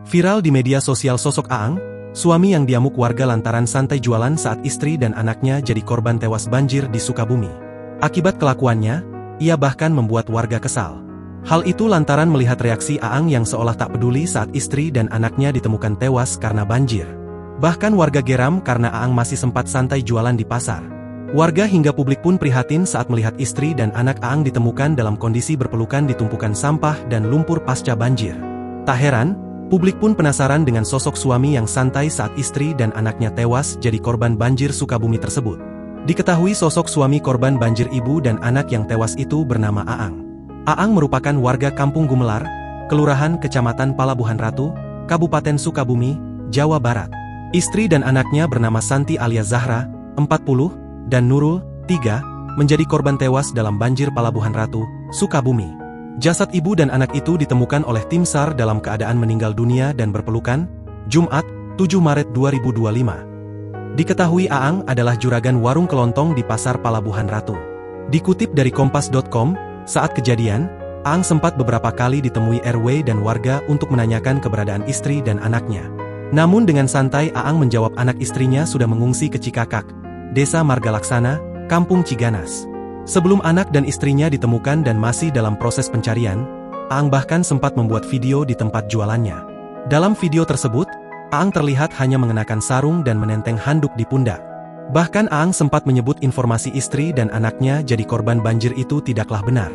Viral di media sosial sosok Aang, suami yang diamuk warga lantaran santai jualan saat istri dan anaknya jadi korban tewas banjir di Sukabumi. Akibat kelakuannya, ia bahkan membuat warga kesal. Hal itu lantaran melihat reaksi Aang yang seolah tak peduli saat istri dan anaknya ditemukan tewas karena banjir. Bahkan warga geram karena Aang masih sempat santai jualan di pasar. Warga hingga publik pun prihatin saat melihat istri dan anak Aang ditemukan dalam kondisi berpelukan di tumpukan sampah dan lumpur pasca banjir. Tak heran, publik pun penasaran dengan sosok suami yang santai saat istri dan anaknya tewas jadi korban banjir Sukabumi tersebut. Diketahui sosok suami korban banjir ibu dan anak yang tewas itu bernama Aang. Aang merupakan warga Kampung Gumelar, Kelurahan Kecamatan Palabuhan Ratu, Kabupaten Sukabumi, Jawa Barat. Istri dan anaknya bernama Santi alias Zahra, 40, dan Nurul, 3, menjadi korban tewas dalam banjir Palabuhan Ratu, Sukabumi. Jasad ibu dan anak itu ditemukan oleh tim SAR dalam keadaan meninggal dunia dan berpelukan, Jumat, 7 Maret 2025. Diketahui Aang adalah juragan warung kelontong di Pasar Palabuhan Ratu. Dikutip dari Kompas.com, saat kejadian, Aang sempat beberapa kali ditemui RW dan warga untuk menanyakan keberadaan istri dan anaknya. Namun dengan santai Aang menjawab anak istrinya sudah mengungsi ke Cikakak, Desa Marga Laksana, Kampung Ciganas. Sebelum anak dan istrinya ditemukan dan masih dalam proses pencarian, Aang bahkan sempat membuat video di tempat jualannya. Dalam video tersebut, Aang terlihat hanya mengenakan sarung dan menenteng handuk di pundak. Bahkan Aang sempat menyebut informasi istri dan anaknya jadi korban banjir itu tidaklah benar.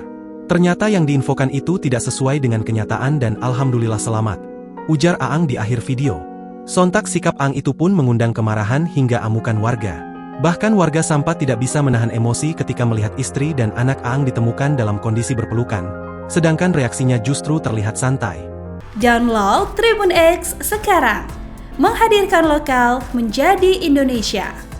Ternyata yang diinfokan itu tidak sesuai dengan kenyataan dan alhamdulillah selamat, ujar Aang di akhir video. Sontak sikap Aang itu pun mengundang kemarahan hingga amukan warga. Bahkan warga sempat tidak bisa menahan emosi ketika melihat istri dan anak Aang ditemukan dalam kondisi berpelukan, sedangkan reaksinya justru terlihat santai. Download Tribun X sekarang, menghadirkan lokal menjadi Indonesia.